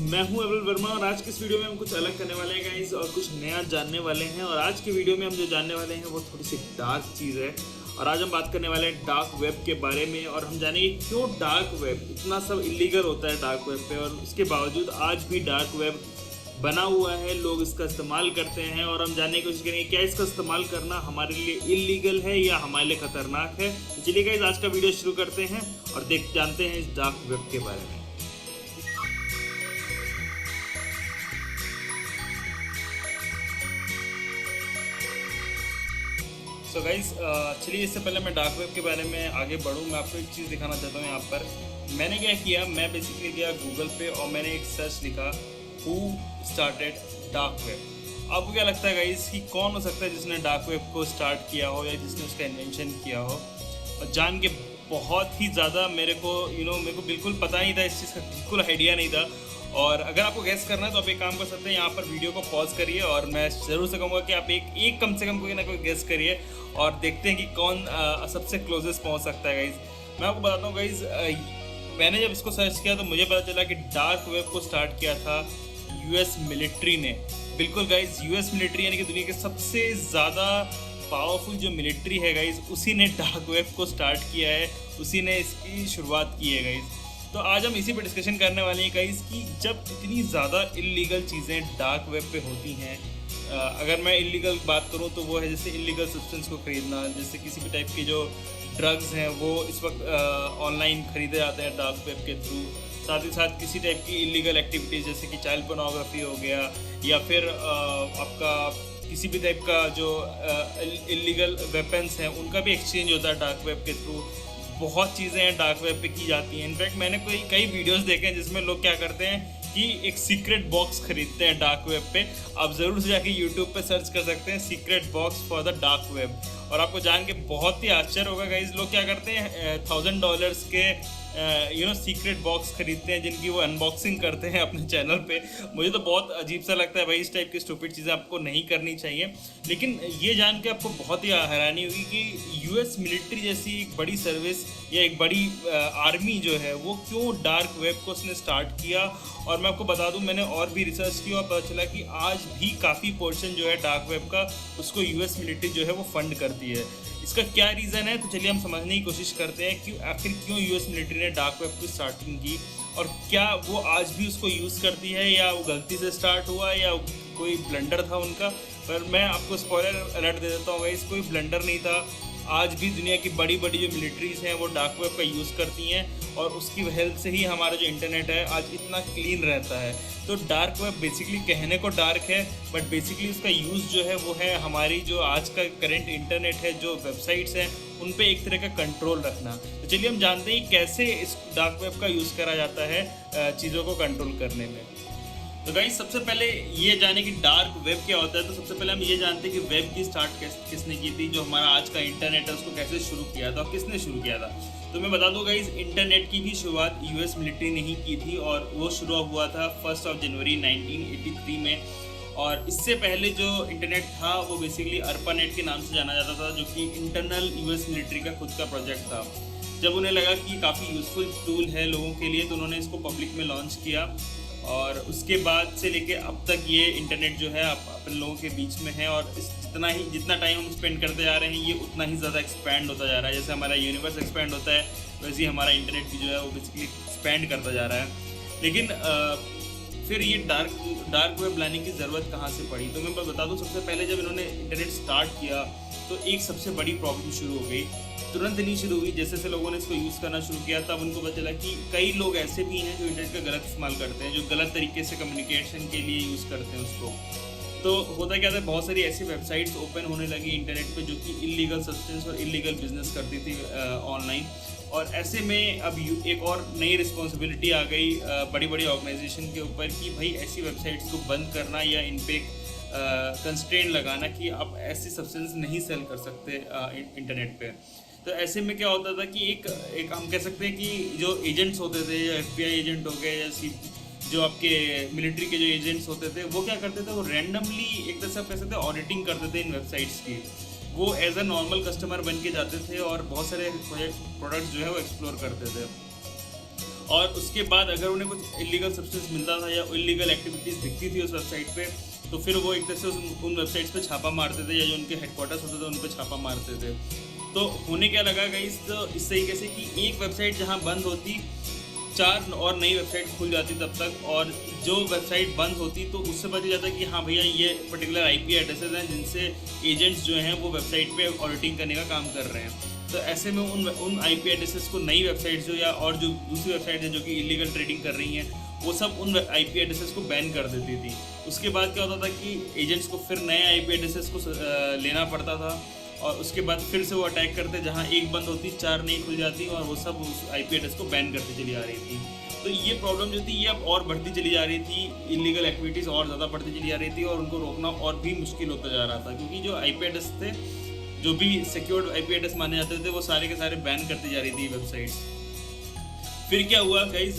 मैं हूं अविल वर्मा और आज की इस वीडियो में हम कुछ अलग करने वाले हैं गाइस और कुछ नया जानने वाले हैं। और आज की वीडियो में हम जो जानने वाले हैं वो थोड़ी सी डार्क चीज़ है। और आज हम बात करने वाले हैं डार्क वेब के बारे में और हम जानेंगे क्यों डार्क वेब इतना सब इलीगल होता है डार्क वेब पे, और उसके बावजूद आज भी डार्क वेब बना हुआ है, लोग इसका इस्तेमाल करते हैं। और हम जानने की कोशिश करेंगे क्या इसका इस्तेमाल करना हमारे लिए इलीगल है या हमारे लिए खतरनाक है। तो चलिए गाइस आज का वीडियो शुरू करते हैं और जानते हैं इस डार्क वेब के बारे में। सो गाइस चलिए इससे पहले मैं डार्क वेब के बारे में आगे बढ़ूँ, मैं आपको एक चीज़ दिखाना चाहता हूँ। यहाँ पर मैंने क्या किया, मैं बेसिकली गया गूगल पे और मैंने एक सर्च लिखा हु स्टार्टेड डार्क वेब। आपको क्या लगता है गाइस कि कौन हो सकता है जिसने डार्क वेब को स्टार्ट किया हो या जिसने उसका इन्वेंशन किया हो। और जान के बहुत ही ज़्यादा मेरे को मेरे को बिल्कुल पता नहीं था, इस चीज़ का बिल्कुल आइडिया नहीं था। और अगर आपको गैस करना है तो आप एक काम कर सकते हैं, यहाँ पर वीडियो को पॉज करिए और मैं ज़रूर से कहूँगा कि आप एक कम से कम कोई ना कोई गैस करिए और देखते हैं कि कौन सबसे क्लोजेस्ट पहुँच सकता है गाइज। मैं आपको बताता हूँ गाइज, मैंने जब इसको सर्च किया तो मुझे पता चला कि डार्क वेब को स्टार्ट किया था यूएस मिलिट्री ने। बिल्कुल गाइज, यूएस मिलिट्री यानी कि दुनिया के सबसे ज़्यादा पावरफुल जो मिलिट्री है गाइज, उसी ने डार्क वेब को स्टार्ट किया है, उसी ने इसकी शुरुआत की है गाइज। तो आज हम इसी पे डिस्कशन करने वाले हैं गाइस कि जब इतनी ज़्यादा इलीगल चीज़ें डार्क वेब पे होती हैं, अगर मैं इलीगल बात करूं तो वो है जैसे इलीगल सब्सटेंस को ख़रीदना, जैसे किसी भी टाइप के जो ड्रग्स हैं वो इस वक्त ऑनलाइन ख़रीदे जाते हैं डार्क वेब के थ्रू। साथ ही साथ किसी टाइप की इलीगल एक्टिविटीज़ जैसे कि चाइल्ड पोर्नोग्राफी हो गया या फिर आपका किसी भी टाइप का जो इलीगल वेपन्स हैं उनका भी एक्सचेंज होता है डार्क वेब के थ्रू। बहुत चीज़ें हैं डार्क वेब पे की जाती हैं। इनफैक्ट मैंने कई वीडियोस देखे हैं जिसमें लोग क्या करते हैं कि एक सीक्रेट बॉक्स खरीदते हैं डार्क वेब पे। आप ज़रूर से जाके यूट्यूब पे सर्च कर सकते हैं secret box for the dark web, और आपको जान के बहुत ही आश्चर्य होगा गाइस, लोग क्या करते हैं $1000 के सीक्रेट बॉक्स खरीदते हैं जिनकी वो अनबॉक्सिंग करते हैं अपने चैनल पे। मुझे तो बहुत अजीब सा लगता है भाई, इस टाइप की स्टूपिड चीज़ें आपको नहीं करनी चाहिए। लेकिन ये जान के आपको बहुत ही हैरानी होगी कि यूएस मिलिट्री जैसी एक बड़ी सर्विस या एक बड़ी आर्मी जो है वो क्यों डार्क वेब को उसने स्टार्ट किया। और मैं आपको बता दूं, मैंने और भी रिसर्च की और पता चला कि आज भी काफ़ी पोर्शन जो है डार्क वेब का उसको यूएस मिलिट्री जो है वो फंड करती है। इसका क्या रीज़न है, तो चलिए हम समझने की कोशिश करते हैं कि आखिर क्यों यूएस मिलिट्री ने डार्क वेब की स्टार्टिंग की और क्या वो आज भी उसको यूज़ करती है या वो गलती से स्टार्ट हुआ या कोई ब्लंडर था उनका। पर मैं आपको स्पॉइलर अलर्ट दे देता हूँ, इस कोई ब्लंडर नहीं था। आज भी दुनिया की बड़ी बड़ी जो मिलिट्रीज़ हैं वो डार्क वेब का यूज़ करती हैं और उसकी हेल्प से ही हमारा जो इंटरनेट है आज इतना क्लीन रहता है। तो डार्क वेब बेसिकली कहने को डार्क है, बट बेसिकली उसका यूज़ जो है वो है हमारी जो आज का करंट इंटरनेट है, जो वेबसाइट्स हैं उन पे एक तरह का कंट्रोल रखना। तो चलिए हम जानते हैं कैसे इस डार्क वेब का यूज़ करा जाता है चीज़ों को कंट्रोल करने में। तो गाइस सबसे पहले ये जाने कि डार्क वेब क्या होता है, तो सबसे पहले हम ये जानते हैं कि वेब की स्टार्ट किसने की थी। जो हमारा आज का इंटरनेट है उसको कैसे शुरू किया था और किसने शुरू किया था। तो मैं बता दूं गाइस, इंटरनेट की भी शुरुआत यूएस मिलिट्री ने ही की थी और वो शुरू हुआ था 1 जनवरी 1983 में। और इससे पहले जो इंटरनेट था वो बेसिकली अर्पानेट के नाम से जाना जाता था, जो कि इंटरनल यूएस मिलिट्री का खुद का प्रोजेक्ट था। जब उन्हें लगा कि काफ़ी यूज़फुल टूल है लोगों के लिए तो उन्होंने इसको पब्लिक में लॉन्च किया। और उसके बाद से लेके अब तक ये इंटरनेट जो है अपन लोगों के बीच में है और जितना टाइम हम स्पेंड करते जा रहे हैं ये उतना ही ज़्यादा एक्सपैंड होता जा रहा है। जैसे हमारा यूनिवर्स एक्सपैंड होता है वैसे ही हमारा इंटरनेट भी जो है वो बेसिकली एक्सपैंड करता जा रहा है। लेकिन फिर ये डार्क वेब लाने की ज़रूरत कहाँ से पड़ी, तो मैं बता दूँ सबसे पहले जब इन्होंने इंटरनेट स्टार्ट किया तो एक सबसे बड़ी प्रॉब्लम शुरू हो गई। तुरंत नहीं शुरू हुई, जैसे जैसे लोगों ने इसको यूज़ करना शुरू किया तब उनको पता चला कि कई लोग ऐसे भी हैं जो इंटरनेट का गलत इस्तेमाल करते हैं, जो गलत तरीके से कम्युनिकेशन के लिए यूज़ करते हैं उसको। तो होता क्या था, बहुत सारी ऐसी वेबसाइट्स ओपन होने लगी इंटरनेट पे जो कि इलीगल सब्सटेंस और इलीगल बिजनेस करती थी ऑनलाइन। और ऐसे में अब एक और नई रिस्पॉन्सिबिलिटी आ गई बड़ी बड़ी ऑर्गेनाइजेशन के ऊपर कि भाई ऐसी वेबसाइट्स को बंद करना या इन पे कंस्ट्रेंट लगाना कि आप ऐसी सब्सटेंस नहीं सेल कर सकते इंटरनेट पे। तो ऐसे में क्या होता था कि एक हम कह सकते हैं कि जो एजेंट्स होते थे, या FBI एजेंट हो गए या जो आपके मिलिट्री के जो एजेंट्स होते थे, वो क्या करते थे, वो रैंडमली एक तरह से आप कह सकते हैं ऑडिटिंग करते थे इन वेबसाइट्स की। वो एज अ नॉर्मल कस्टमर बन के जाते थे और बहुत सारे प्रोडक्ट्स जो है वो एक्सप्लोर करते थे। और उसके बाद अगर उन्हें कुछ इलीगल सब्सटेंस मिलता था या इलीगल एक्टिविटीज़ दिखती थी उस वेबसाइट पे, तो फिर वो एक तरह से उन वेबसाइट्स पे छापा मारते थे, या जो उनके हेडक्वार्टर्स होते थे उन पे छापा मारते थे। तो होने क्या लगा गाइस, तो इस तरीके से कि एक वेबसाइट जहाँ बंद होती, 4 और नई वेबसाइट खुल जाती तब तक, और जो वेबसाइट बंद होती तो उससे पता जाता कि हाँ भैया ये पर्टिकुलर IP एड्रेसेस हैं जिनसे एजेंट्स जो हैं वो वेबसाइट पे ऑडिटिंग करने का काम कर रहे हैं। तो ऐसे में उन IP एड्रेसेस को नई वेबसाइट जो, या और जो दूसरी वेबसाइट है जो कि इलीगल ट्रेडिंग कर रही हैं, वो सब उन IP एड्रेसेस को बैन कर देती थी। उसके बाद क्या होता था कि एजेंट्स को फिर नए IP एड्रेसेस को लेना पड़ता था, और उसके बाद फिर से वो अटैक करते, जहाँ एक बंद होती 4 नई खुल जाती, और वो सब उस IP एड्रेस को बैन करती चली आ रही थी। तो ये प्रॉब्लम जो थी ये अब और बढ़ती चली जा रही थी, इलीगल एक्टिविटीज़ और ज़्यादा बढ़ती चली जा रही थी, और उनको रोकना और भी मुश्किल होता जा रहा था, क्योंकि जो IP एड्रेस थे, जो भी सिक्योर्ड IP एड्रेस माने जाते थे, वो सारे के सारे बैन करती जा रही थी वेबसाइट्स। फिर क्या हुआ गाइज,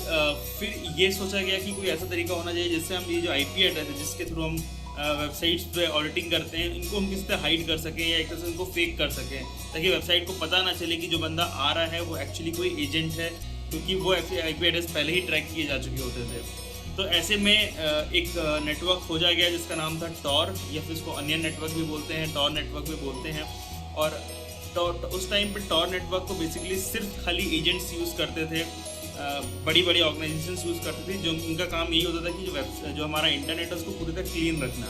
फिर ये सोचा गया कि कोई ऐसा तरीका होना चाहिए जिससे हम ये जो IP एड्रेस है जिसके थ्रू हम वेबसाइट्स पे ऑडिटिंग करते हैं, इनको हम किसी तरह हाइड कर सकें या एक तरह से इनको फेक कर सकें, ताकि वेबसाइट को पता ना चले कि जो बंदा आ रहा है वो एक्चुअली कोई एजेंट है, क्योंकि वो IP एड्रेस पहले ही ट्रैक किए जा चुके होते थे। तो ऐसे में एक नेटवर्क खोजा गया जिसका नाम था टॉर, या फिर इसको अनियन नेटवर्क भी बोलते हैं, टॉर नेटवर्क भी बोलते हैं। और उस टाइम पे टॉर नेटवर्क को बेसिकली सिर्फ खाली एजेंट्स यूज़ करते थे, बड़ी बड़ी ऑर्गेनाइजेशंस यूज़ करते थे, जो उनका काम यही होता था कि जो हमारा इंटरनेट है उसको पूरी तरह क्लीन रखना।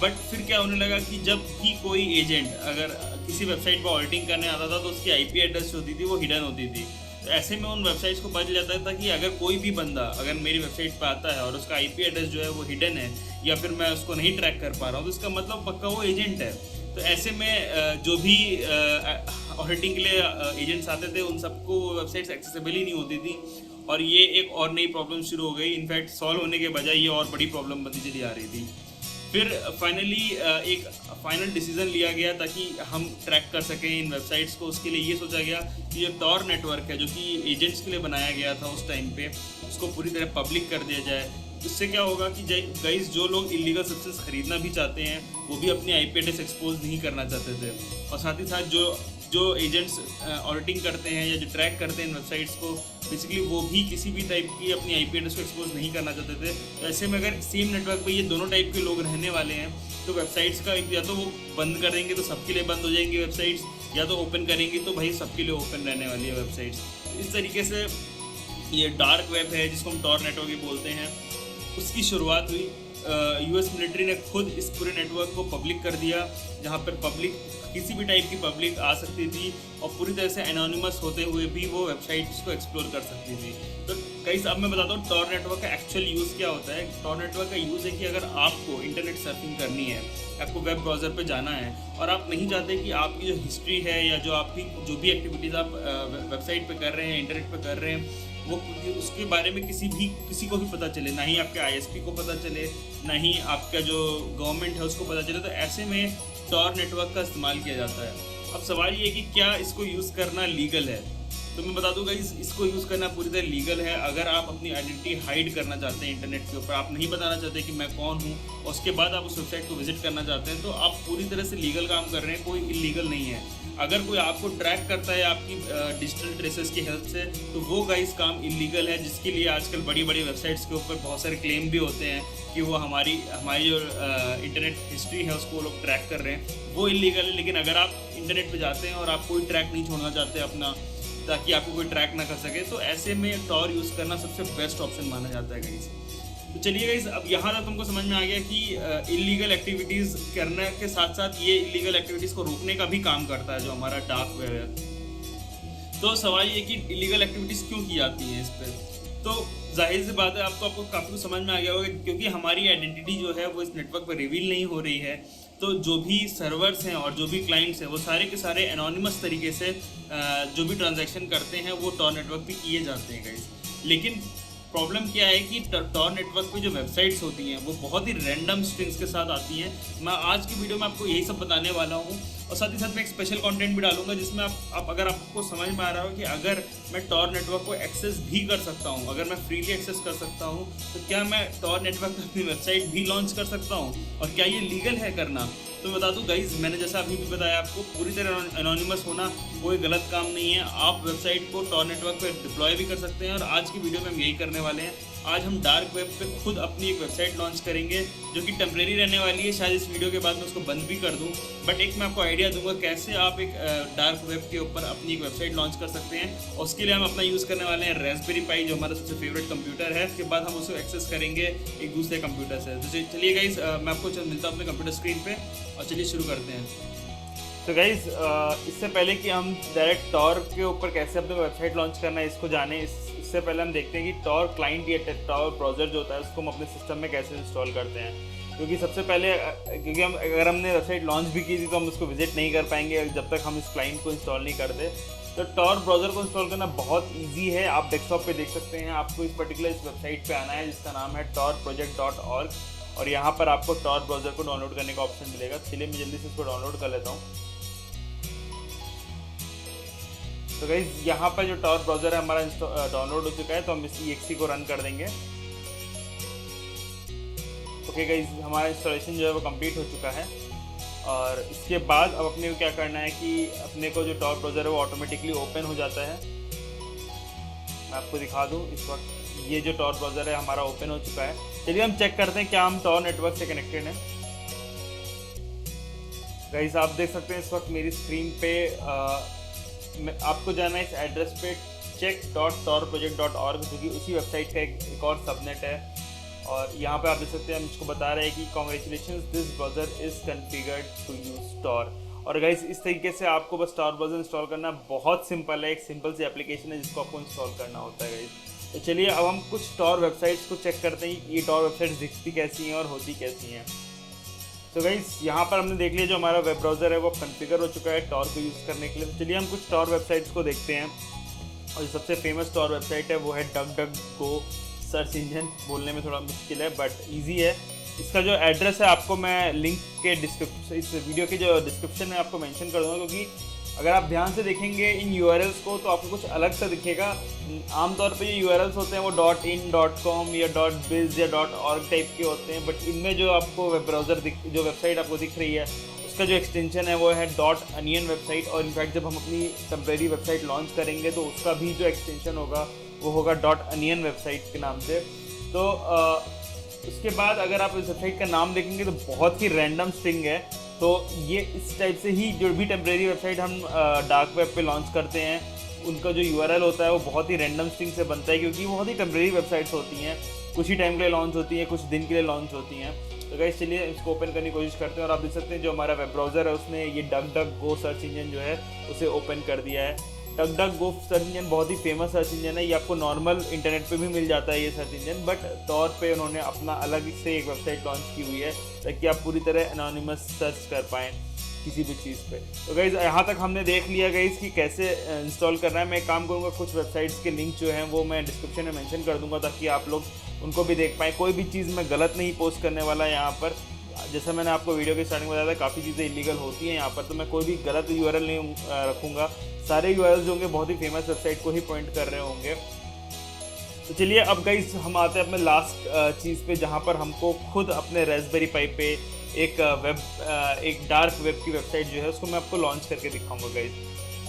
बट फिर क्या होने लगा कि जब भी कोई एजेंट अगर किसी वेबसाइट पर ऑडिटिंग करने आता था तो उसकी IP एड्रेस होती थी वो हिडन होती थी। तो ऐसे में उन वेबसाइट्स को पता जाता था कि अगर कोई भी बंदा अगर मेरी वेबसाइट पर आता है और उसका IP एड्रेस जो है वो हिडन है, या फिर मैं उसको नहीं ट्रैक कर पा रहा हूँ, तो इसका मतलब पक्का वो एजेंट है। तो ऐसे में जो भी ऑडिटिंग के लिए एजेंट्स आते थे उन सबको वेबसाइट्स एक्सेसिबल ही नहीं होती थी, और ये एक और नई प्रॉब्लम शुरू हो गई। इनफैक्ट सॉल्व होने के बजाय ये और बड़ी प्रॉब्लम बनती चली आ रही थी। फिर फाइनली एक फाइनल डिसीजन लिया गया ताकि हम ट्रैक कर सकें इन वेबसाइट्स को। उसके लिए ये सोचा गया कि ये टॉर नेटवर्क है जो कि एजेंट्स के लिए बनाया गया था उस टाइम पे, उसको पूरी तरह पब्लिक कर दिया जाए। इससे क्या होगा कि गाइस जो लोग इलीगल सब्सटेंस खरीदना भी चाहते हैं वो भी अपनी IP एड्रेस एक्सपोज नहीं करना चाहते थे, और साथ ही साथ जो एजेंट्स ऑडिटिंग करते हैं या जो ट्रैक करते हैं इन वेबसाइट्स को, बेसिकली वो भी किसी भी टाइप की अपनी IP एड्रेस को एक्सपोज नहीं करना चाहते थे। तो ऐसे में अगर सेम नेटवर्क पे ये दोनों टाइप के लोग रहने वाले हैं तो वेबसाइट्स का या तो वो बंद कर देंगे तो सबके लिए बंद हो जाएंगी वेबसाइट्स, या तो ओपन करेंगे तो भाई सबके लिए ओपन रहने वाली है वेबसाइट्स। इस तरीके से ये डार्क वेब है जिसको हम टॉर नेटवर्क ही बोलते हैं, उसकी शुरुआत हुई। US मिलिट्री ने खुद इस पूरे नेटवर्क को पब्लिक कर दिया, जहाँ पर पब्लिक किसी भी टाइप की पब्लिक आ सकती थी और पूरी तरह से एनोनिमस होते हुए भी वो वेबसाइट्स को एक्सप्लोर कर सकती थी। तो कई अब मैं बताता हूँ टॉर नेटवर्क का एक्चुअल यूज़ क्या होता है। टॉर नेटवर्क का यूज़ है कि अगर आपको इंटरनेट सर्फिंग करनी है, आपको वेब ब्राउज़र पे जाना है और आप नहीं चाहते कि आपकी जो हिस्ट्री है या जो आपकी जो भी एक्टिविटीज़ आप वेबसाइट पे कर रहे हैं, इंटरनेट पे कर रहे हैं, वो उसके बारे में किसी को भी पता चले, ना ही आपके ISP को पता चले, ना ही आपका जो गवर्नमेंट है उसको पता चले। तो ऐसे में टॉर नेटवर्क का इस्तेमाल किया जाता है। अब सवाल ये है कि क्या इसको यूज़ करना लीगल है? तो मैं बता दूंगा इसको यूज़ करना पूरी तरह लीगल है। अगर आप अपनी आइडेंटिटी हाइड करना चाहते हैं इंटरनेट के ऊपर, आप नहीं बताना चाहते कि मैं कौन हूँ, और उसके बाद आप उस वेबसाइट को विजिट करना चाहते हैं, तो आप पूरी तरह से लीगल काम कर रहे हैं, कोई इलीगल नहीं है। अगर कोई आपको ट्रैक करता है आपकी डिजिटल ट्रेसेस की हेल्प से, तो वो गाइस काम इलीगल है, जिसके लिए आजकल बड़ी बड़ी वेबसाइट्स के ऊपर बहुत सारे क्लेम भी होते हैं कि वो हमारी जो इंटरनेट हिस्ट्री है उसको वो लोग ट्रैक कर रहे हैं, वो इलीगल है। लेकिन अगर आप इंटरनेट पे जाते हैं और आप कोई ट्रैक नहीं छोड़ना चाहते अपना, ताकि आपको कोई ट्रैक ना कर सके, तो ऐसे में टॉर यूज़ करना सबसे बेस्ट ऑप्शन माना जाता है गाइस। तो चलिए गाइस, अब यहाँ तक तुमको समझ में आ गया कि इलीगल एक्टिविटीज़ करने के साथ साथ ये इलीगल एक्टिविटीज़ को रोकने का भी काम करता है जो हमारा डार्क वेब है। तो सवाल ये कि इलीगल एक्टिविटीज़ क्यों की जाती हैं इस पर, तो जाहिर सी बात है आपको काफ़ी कुछ समझ में आ गया होगा, क्योंकि हमारी आइडेंटिटी जो है वो इस नेटवर्क पर रिवील नहीं हो रही है। तो जो भी सर्वर्स हैं और जो भी क्लाइंट्स हैं वो सारे के सारे एनोनिमस तरीके से जो भी ट्रांजैक्शन करते हैं वो टॉर नेटवर्क पे किए जाते हैं गाइस। लेकिन प्रॉब्लम क्या है कि टॉर नेटवर्क पे जो वेबसाइट्स होती हैं वो बहुत ही रैंडम स्ट्रिंग्स के साथ आती हैं। मैं आज की वीडियो में आपको यही सब बताने वाला हूँ। और साथ ही साथ मैं एक स्पेशल कंटेंट भी डालूंगा जिसमें आप अगर आपको समझ में आ रहा हो कि अगर मैं टॉर नेटवर्क को एक्सेस भी कर सकता हूँ, अगर मैं फ्रीली एक्सेस कर सकता हूँ, तो क्या मैं टॉर नेटवर्क पर अपनी वेबसाइट भी लॉन्च कर सकता हूँ और क्या ये लीगल है करना। तो बता दूं गाइज, मैंने जैसा अभी भी बताया आपको, पूरी तरह एनोनिमस होना कोई गलत काम नहीं है। आप वेबसाइट को टॉर नेटवर्क पे डिप्लॉय भी कर सकते हैं और आज की वीडियो में हम यही करने वाले हैं। आज हम डार्क वेब पे खुद अपनी एक वेबसाइट लॉन्च करेंगे जो कि टेम्प्रेरी रहने वाली है। शायद इस वीडियो के बाद मैं उसको बंद भी कर दूं, बट एक मैं आपको आइडिया दूंगा कैसे आप एक डार्क वेब के ऊपर अपनी एक वेबसाइट लॉन्च कर सकते हैं। और उसके लिए हम अपना यूज़ करने वाले हैं रास्पबेरी पाई, जो हमारा सबसे फेवरेट कंप्यूटर है। उसके बाद हम उसे एक्सेस करेंगे एक दूसरे कंप्यूटर से। तो चलिए गाइज, मैं आपको मिलता हूँ अपने कंप्यूटर स्क्रीन पर और चलिए शुरू करते हैं। तो गाइज, इससे पहले कि हम डायरेक्ट टॉर के ऊपर कैसे अपने वेबसाइट लॉन्च करना है इसको जाने, इससे पहले हम देखते हैं कि टॉर क्लाइंट या टॉर ब्राउज़र जो होता है उसको हम अपने सिस्टम में कैसे इंस्टॉल करते हैं। क्योंकि सबसे पहले क्योंकि हम अगर हमने वेबसाइट लॉन्च भी की थी तो हम उसको विजिट नहीं कर पाएंगे जब तक हम इस क्लाइंट को इंस्टॉल नहीं करते। तो टॉर ब्राउज़र को इंस्टॉल करना बहुत ईजी है। आप डेस्कटॉप पे देख सकते हैं। आपको इस पर्टिकुलर इस वेबसाइट पे आना है जिसका नाम है torproject.org और यहाँ पर आपको टॉर ब्राउज़र को डाउनलोड करने का ऑप्शन मिलेगा। चलिए मैं जल्दी से इसको डाउनलोड कर लेता हूँ। तो गाइस, यहाँ पर जो टॉर ब्राउज़र है हमारा डाउनलोड हो चुका है, तो हम इस exe को रन कर देंगे। ओके गाइस, हमारा इंस्टॉलेशन जो है वो कंप्लीट हो चुका है। और इसके बाद अब अपने को क्या करना है कि अपने को जो टॉर ब्राउज़र है वो ऑटोमेटिकली ओपन हो जाता है। मैं आपको दिखा दूँ, इस वक्त ये जो टॉर ब्राउज़र है हमारा ओपन हो चुका है। चलिए हम चेक करते हैं क्या हम टॉर नेटवर्क से कनेक्टेड हैं। गाइस, आप देख सकते हैं इस वक्त मेरी स्क्रीन पे आपको जाना है इस एड्रेस पे check.torproject.org, जो कि उसी वेबसाइट का एक और सबनेट है। और यहाँ पे आप देख सकते हैं हम इसको बता रहे हैं कि congratulation, this browser is configured to use Tor. और गाइस, इस तरीके से आपको बस टॉर ब्राउज़र इंस्टॉल करना बहुत सिंपल है। एक सिंपल सी एप्लीकेशन है जिसको आपको इंस्टॉल करना होता है गाइस। तो चलिए अब हम कुछ टॉर वेबसाइट्स को चेक करते हैं ये टॉर वेबसाइट्स दिखती कैसी हैं और होती कैसी हैं। तो गाइस, यहाँ पर हमने देख लिया जो हमारा वेब ब्राउज़र है वो कॉन्फ़िगर हो चुका है टॉर को यूज़ करने के लिए। तो चलिए हम कुछ टॉर वेबसाइट्स को देखते हैं। और जो सबसे फेमस टॉर वेबसाइट है वो है DuckDuckGo। सर्च इंजन बोलने में थोड़ा मुश्किल है बट ईजी है। इसका जो एड्रेस है आपको मैं लिंक के डिस्क्रिप्शन, इस वीडियो के जो डिस्क्रिप्शन में आपको मेंशन कर दूँगा, क्योंकि अगर आप ध्यान से देखेंगे इन URLs को तो आपको कुछ अलग सा दिखेगा। आमतौर पे ये URLs होते हैं वो .in, .com या .biz या .org टाइप के होते हैं, बट इनमें जो आपको वेब ब्राउज़र जो वेबसाइट आपको दिख रही है उसका जो एक्सटेंशन है वो है .onion वेबसाइट। और इनफैक्ट जब हम अपनी टेम्प्रेरी वेबसाइट लॉन्च करेंगे तो उसका भी जो एक्सटेंशन होगा वो होगा .onion वेबसाइट के नाम से। तो उसके बाद अगर आप इस वेबसाइट का नाम देखेंगे तो बहुत ही रैंडम स्ट्रिंग है। तो ये इस टाइप से ही जो भी टेम्प्रेरी वेबसाइट हम डार्क वेब पे लॉन्च करते हैं उनका जो URL होता है वो बहुत ही रैंडम स्ट्रिंग से बनता है, क्योंकि बहुत ही टेम्प्रेरी वेबसाइट्स होती हैं, कुछ ही टाइम के लिए लॉन्च होती हैं, कुछ दिन के लिए लॉन्च होती हैं। तो गाइस, चलिए इसको ओपन करने की कोशिश करते हैं। और आप देख सकते हैं जो हमारा वेब ब्राउज़र है उसने ये DuckDuckGo सर्च इंजन जो है उसे ओपन कर दिया है। DuckDuckGo सर्च इंजन बहुत ही फेमस सर्च इंजन है। ये आपको नॉर्मल इंटरनेट पे भी मिल जाता है ये सर्च इंजन, बट टॉर पे उन्होंने अपना अलग से एक वेबसाइट लॉन्च की हुई है ताकि आप पूरी तरह एनोनिमस सर्च कर पाएँ किसी भी चीज़ पे। तो गाइज़, यहाँ तक हमने देख लिया गाइज़ कि कैसे इंस्टॉल करना है। मैं एक काम करूँगा, कुछ वेबसाइट्स के लिंक जो हैं वो मैं डिस्क्रिप्शन में मेंशन कर दूँगा ताकि आप लोग उनको भी देख पाएँ। कोई भी चीज़ मैं गलत नहीं पोस्ट करने वाला यहाँ पर। जैसा मैंने आपको वीडियो के स्टार्टिंग में बताया था, काफ़ी चीज़ें इलीगल होती हैं यहाँ पर, तो मैं कोई भी गलत URL नहीं रखूँगा। सारे URLs जो होंगे बहुत ही फेमस वेबसाइट को ही पॉइंट कर रहे होंगे। तो चलिए अब गाइस हम आते हैं अपने लास्ट चीज़ पे, जहाँ पर हमको खुद अपने रास्पबेरी पाई पे एक डार्क वेब की वेबसाइट जो है उसको मैं आपको लॉन्च करके दिखाऊंगा गाइस।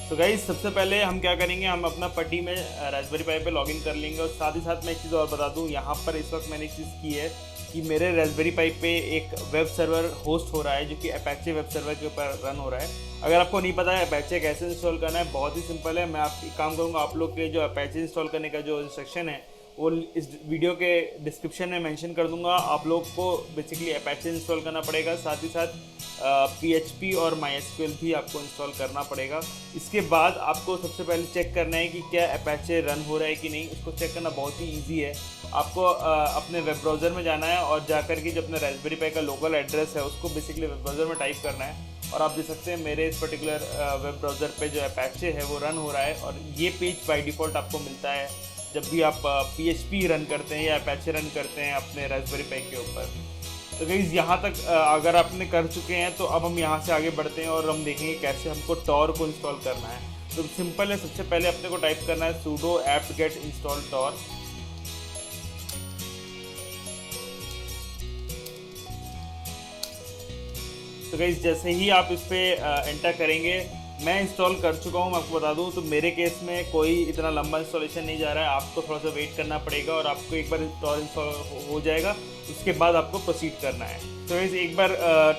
तो गाइस, सबसे पहले हम क्या करेंगे, हम अपना पट्टी में रास्पबेरी पाई पे लॉगिन कर लेंगे। और साथ ही साथ मैं एक चीज़ और बता दूं, यहाँ पर इस वक्त मैंने एक चीज़ की है कि मेरे रास्पबेरी पाई पे एक वेब सर्वर होस्ट हो रहा है जो कि अपैचे वेब सर्वर के ऊपर रन हो रहा है। अगर आपको नहीं पता है अपैचे कैसे इंस्टॉल करना है, बहुत ही सिंपल है। मैं आप एक काम करूँगा, आप लोग के जो अपैचे इंस्टॉल करने का जो इंस्ट्रक्शन है वो इस वीडियो के डिस्क्रिप्शन में मेंशन कर दूंगा। आप लोग को बेसिकली अपैचे इंस्टॉल करना पड़ेगा, साथ ही साथ PHP और MySQL भी आपको इंस्टॉल करना पड़ेगा। इसके बाद आपको सबसे पहले चेक करना है कि क्या अपैचे रन हो रहा है कि नहीं। उसको चेक करना बहुत ही ईजी है। आपको अपने वेब ब्राउज़र में जाना है और जाकर के जो अपने रास्पबेरी पाई का लोकल एड्रेस है उसको बेसिकली वेब ब्राउज़र में टाइप करना है। और आप देख सकते हैं मेरे इस पर्टिकुलर वेब ब्राउज़र पे जो अपैचे है वो रन हो रहा है। और ये पेज बाय डिफ़ॉल्ट आपको मिलता है जब भी आप PHP रन करते हैं या अपैचे रन करते हैं अपने रास्पबेरी पाई के ऊपर। तो गाइस यहाँ तक अगर आपने कर चुके हैं तो अब हम यहाँ से आगे बढ़ते हैं और हम देखेंगे कैसे हमको टॉर को इंस्टॉल करना है। तो सिंपल है, सबसे पहले अपने को टाइप करना है sudo apt-get install tor। तो गाइस जैसे ही आप इस पर एंटर करेंगे, मैं इंस्टॉल कर चुका हूँ, मैं आपको बता दूँ। तो मेरे केस में कोई इतना लंबा इंस्टॉलेशन नहीं जा रहा है, आपको थोड़ा सा वेट करना पड़ेगा और आपको एक बार टॉर इंस्टॉल हो जाएगा, उसके बाद आपको प्रोसीड करना है। तो गाइस एक बार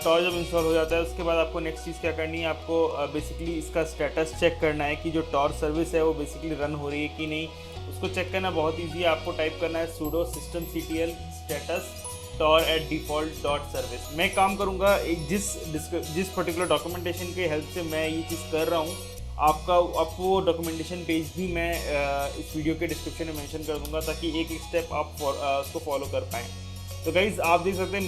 टॉर जब इंस्टॉल हो जाता है उसके बाद आपको नेक्स्ट चीज़ क्या करनी है, आपको बेसिकली इसका स्टेटस चेक करना है कि जो टॉर सर्विस है वो बेसिकली रन हो रही है कि नहीं। उसको चेक करना बहुत ईजी है, आपको टाइप करना है sudo systemctl status tor@default.service। मैं काम करूंगा एक जिस पर्टिकुलर डॉक्यूमेंटेशन के हेल्प से मैं ये चीज़ कर रहा हूँ, आपको वो डॉक्यूमेंटेशन पेज भी मैं इस वीडियो के डिस्क्रिप्शन में मेंशन कर दूंगा, ताकि एक एक स्टेप आप उसको फॉलो कर पाएँ। तो गाइज़ आप देख सकते हैं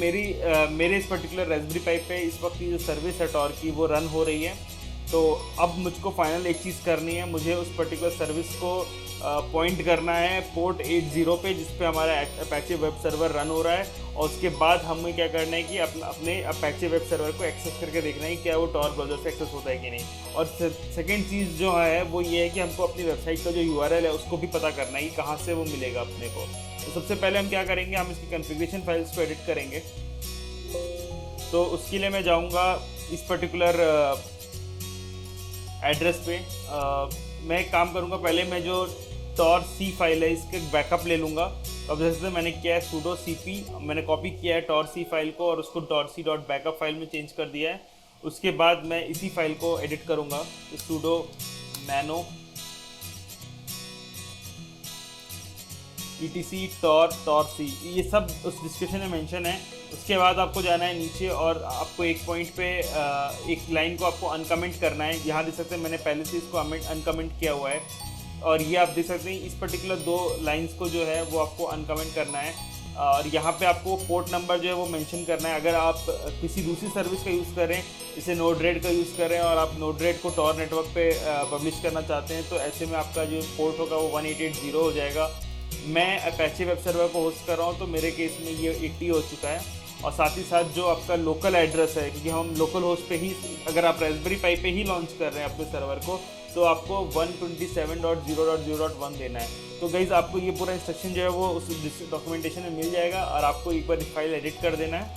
मेरे इस पर्टिकुलर रेस्पबेरी पाई पे इस वक्त की जो सर्विस है टॉर की वो रन हो रही है। तो अब मुझको फाइनल एक चीज़ करनी है, मुझे उस पर्टिकुलर सर्विस को पॉइंट करना है पोर्ट 80 पे, जिस पे हमारा अपाचे वेब सर्वर रन हो रहा है। और उसके बाद हमें क्या करना है कि अपने अपाचे वेब सर्वर को एक्सेस करके देखना है क्या वो टॉर ब्राउज़र से एक्सेस होता है कि नहीं। और सेकेंड चीज़ जो है वो ये है कि हमको अपनी वेबसाइट का जो URL है उसको भी पता करना है कि कहाँ से वो मिलेगा अपने को। तो सबसे पहले हम क्या करेंगे, हम इसकी कॉन्फ़िगरेशन फाइल्स को एडिट करेंगे। तो उसके लिए मैं जाऊँगा इस पर्टिकुलर एड्रेस पे। मैं एक काम करूँगा, पहले मैं जो tor-c फाइल है इसके बैकअप ले लूँगा। अब जैसे मैंने किया है sudo cp, मैंने कॉपी किया है tor-c फाइल को और उसको tor-c.backup फाइल में चेंज कर दिया है। उसके बाद मैं इसी फाइल को एडिट करूँगा, तो sudo nano etc tor-c, ये सब उस डिस्क्रिप्शन में मेंशन है। उसके बाद आपको जाना है नीचे और आपको एक पॉइंट पे एक लाइन को आपको अनकमेंट करना है। यहाँ देख सकते हैं मैंने पहले से इसको अनकमेंट किया हुआ है, और ये आप देख सकते हैं इस पर्टिकुलर 2 लाइंस को जो है वो आपको अनकमेंट करना है। और यहाँ पे आपको पोर्ट नंबर जो है वो मेंशन करना है। अगर आप किसी दूसरी सर्विस का यूज़ करें, जैसे Node-RED का यूज़ करें और आप Node-RED को टॉर नेटवर्क पे पब्लिश करना चाहते हैं, तो ऐसे में आपका जो पोर्ट होगा वो 1880 हो जाएगा। मैं अपाचे वेब सर्वर को होस्ट कर रहा हूँ, तो मेरे केस में ये 80 हो चुका है। और साथ ही साथ जो आपका लोकल एड्रेस है, क्योंकि हम लोकल होस्ट पे ही, अगर आप रेस्पबेरी पाई पे ही लॉन्च कर रहे हैं अपने सर्वर को, तो आपको 127.0.0.1 देना है। तो गाइज़ आपको ये पूरा इंस्ट्रक्शन जो है वो उस डॉक्यूमेंटेशन में मिल जाएगा, और आपको एक बार इस फाइल एडिट कर देना है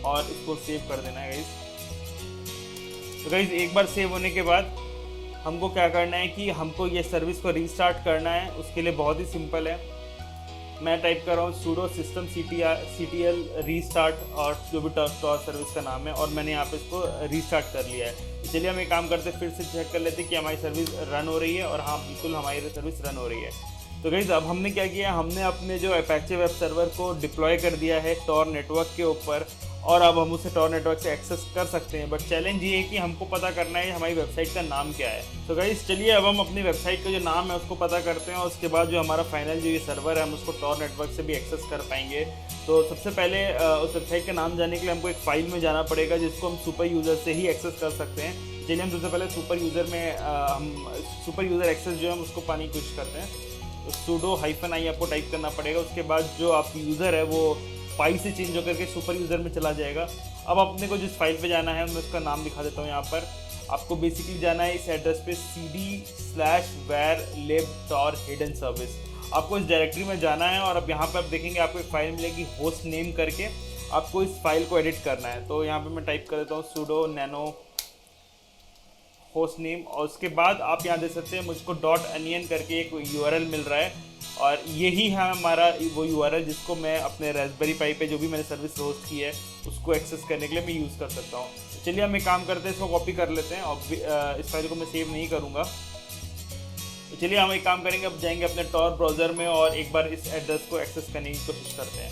और इसको सेव कर देना है गाइज़। तो गाइज़ एक बार सेव होने के बाद हमको क्या करना है कि हमको ये सर्विस को रीस्टार्ट करना है। उसके लिए बहुत ही सिंपल है, मैं टाइप कर रहा हूँ sudo systemctl रीस्टार्ट, और जो भी टॉर सर्विस का नाम है, और मैंने यहाँ पे इसको रीस्टार्ट कर लिया है। चलिए हम एक काम करते हैं, फिर से चेक कर लेते हैं कि हमारी सर्विस रन हो रही है। और हाँ, बिल्कुल हमारी सर्विस रन हो रही है। तो गाइस अब हमने क्या किया, हमने अपने जो अपाचे वेब सर्वर को डिप्लॉय कर दिया है टॉर नेटवर्क के ऊपर, और अब हम उसे टॉर नेटवर्क से एक्सेस कर सकते हैं। बट चैलेंज ये है कि हमको पता करना है हमारी वेबसाइट का नाम क्या है। तो गाइस चलिए अब हम अपनी वेबसाइट का जो नाम है उसको पता करते हैं, और उसके बाद जो हमारा फाइनल जो ये सर्वर है हम उसको टॉर नेटवर्क से भी एक्सेस कर पाएंगे। तो सबसे पहले उस वेबसाइट का नाम जानने के लिए हमको एक फ़ाइल में जाना पड़ेगा, जिसको हम सुपर यूज़र से ही एक्सेस कर सकते हैं। चलिए हम सबसे पहले सुपर यूज़र एक्सेस जो है हम उसको पाने की कोशिश करते हैं। तो sudo-i आपको टाइप करना पड़ेगा। उसके बाद जो आप यूज़र है वो पाई से चेंज होकर के सुपर यूज़र में चला जाएगा। अब अपने को जिस फाइल पे जाना है मैं उसका नाम दिखा देता हूँ। यहाँ पर आपको बेसिकली जाना है इस एड्रेस पे cd/var lib hidden service। आपको इस डायरेक्टरी में जाना है, और अब यहाँ पर आप देखेंगे आपको एक फाइल मिलेगी होस्ट नेम करके, आपको इस फाइल को एडिट करना है। तो यहाँ पे मैं टाइप कर देता हूँ sudo nano होस्ट नेम, और उसके बाद आप यहाँ देख सकते हैं मुझको .onion करके एक URL मिल रहा है, और यही है हमारा वो URL जिसको मैं अपने रेस्पबेरी पाई पे जो भी मैंने सर्विस होस्ट की है उसको एक्सेस करने के लिए मैं यूज़ कर सकता हूँ। तो चलिए हम एक काम करते हैं, इसको कॉपी कर लेते हैं, और इस फाइल को मैं सेव नहीं करूँगा। तो चलिए हम एक काम करेंगे, अब जाएंगे अपने टॉर ब्राउज़र में और एक बार इस एड्रेस को एक्सेस करने की कोशिश करते हैं।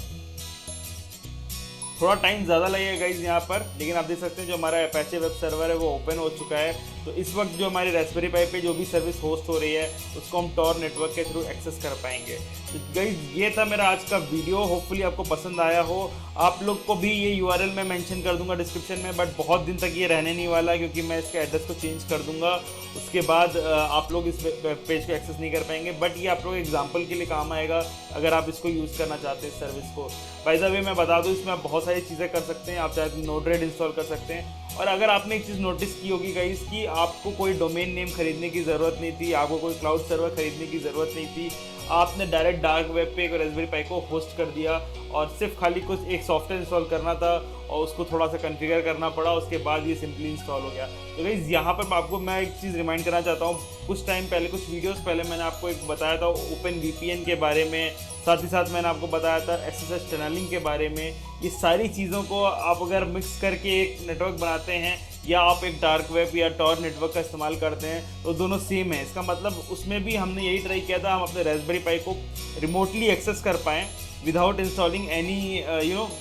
थोड़ा टाइम ज़्यादा लगेगा गाइस यहाँ पर, लेकिन आप देख सकते हैं जो हमारा अपाचे वेब सर्वर है वो ओपन हो चुका है। तो इस वक्त जो हमारी रास्पबेरी पाई पे जो भी सर्विस होस्ट हो रही है उसको हम टॉर नेटवर्क के थ्रू एक्सेस कर पाएंगे। तो गाइस ये था मेरा आज का वीडियो, होपफुली आपको पसंद आया हो। आप लोग को भी ये URL मैं मेंशन कर दूंगा डिस्क्रिप्शन में, बट बहुत दिन तक ये रहने नहीं वाला क्योंकि मैं इसके एड्रेस को चेंज कर दूंगा। उसके बाद आप लोग इस पेज को एक्सेस नहीं कर पाएंगे, बट ये आप लोग एग्जाम्पल के लिए काम आएगा अगर आप इसको यूज़ करना चाहते हैं इस सर्विस को। बाय द वे मैं बता दूं, इसमें आप बहुत सारी चीज़ें कर सकते हैं। आप चाहे तो नोड-रेड इंस्टॉल कर सकते हैं। और अगर आपने एक चीज़ नोटिस की होगी गाइस कि आपको कोई डोमेन नेम खरीदने की ज़रूरत नहीं थी, आपको कोई क्लाउड सर्वर खरीदने की ज़रूरत नहीं थी। आपने डायरेक्ट डार्क वेब पे एक रास्पबेरी पाई को होस्ट कर दिया और सिर्फ खाली कुछ एक सॉफ्टवेयर इंस्टॉल करना था और उसको थोड़ा सा कॉन्फ़िगर करना पड़ा, उसके बाद ये सिंपली इंस्टॉल हो गया। तो गाइस यहाँ पर मैं एक चीज़ रिमाइंड करना चाहता हूँ। कुछ टाइम पहले, कुछ वीडियोस पहले मैंने आपको एक बताया था ओपन VPN के बारे में, साथ ही साथ मैंने आपको बताया था SSH टनलिंग के बारे में। ये सारी चीज़ों को आप अगर मिक्स करके एक नेटवर्क बनाते हैं या आप एक डार्क वेब या टॉर नेटवर्क का इस्तेमाल करते हैं तो दोनों सेम है। इसका मतलब उसमें भी हमने यही ट्राई किया था, हम अपने रास्पबेरी पाई को रिमोटली एक्सेस कर पाएँ विदाउट इंस्टॉलिंग एनी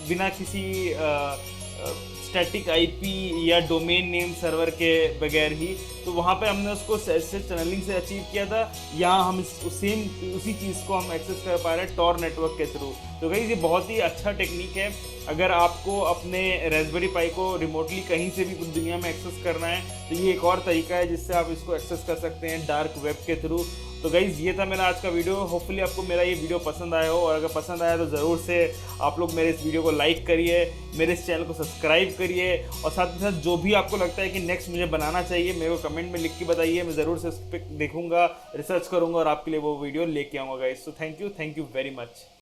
बिना किसी स्टैटिक IP या डोमेन नेम सर्वर के बगैर ही। तो वहाँ पे हमने उसको SSH टनलिंग से अचीव किया था। यहाँ हम उसी चीज़ को हम एक्सेस कर पा रहे हैं टॉर नेटवर्क के थ्रू। तो गाइस ये बहुत ही अच्छा टेक्निक है। अगर आपको अपने रास्पबेरी पाई को रिमोटली कहीं से भी दुनिया में एक्सेस करना है तो ये एक और तरीका है जिससे आप इसको एक्सेस कर सकते हैं डार्क वेब के थ्रू। तो गाइज़ ये था मेरा आज का वीडियो। होपफुली आपको मेरा ये वीडियो पसंद आया हो, और अगर पसंद आया तो ज़रूर से आप लोग मेरे इस वीडियो को लाइक करिए, मेरे इस चैनल को सब्सक्राइब करिए, और साथ ही साथ जो भी आपको लगता है कि नेक्स्ट मुझे बनाना चाहिए मेरे को कमेंट में लिख के बताइए। मैं ज़रूर से उस पर देखूँगा, रिसर्च करूँगा और आपके लिए वो वीडियो लेके आऊँगा गाइज़। तो थैंक यू वेरी मच।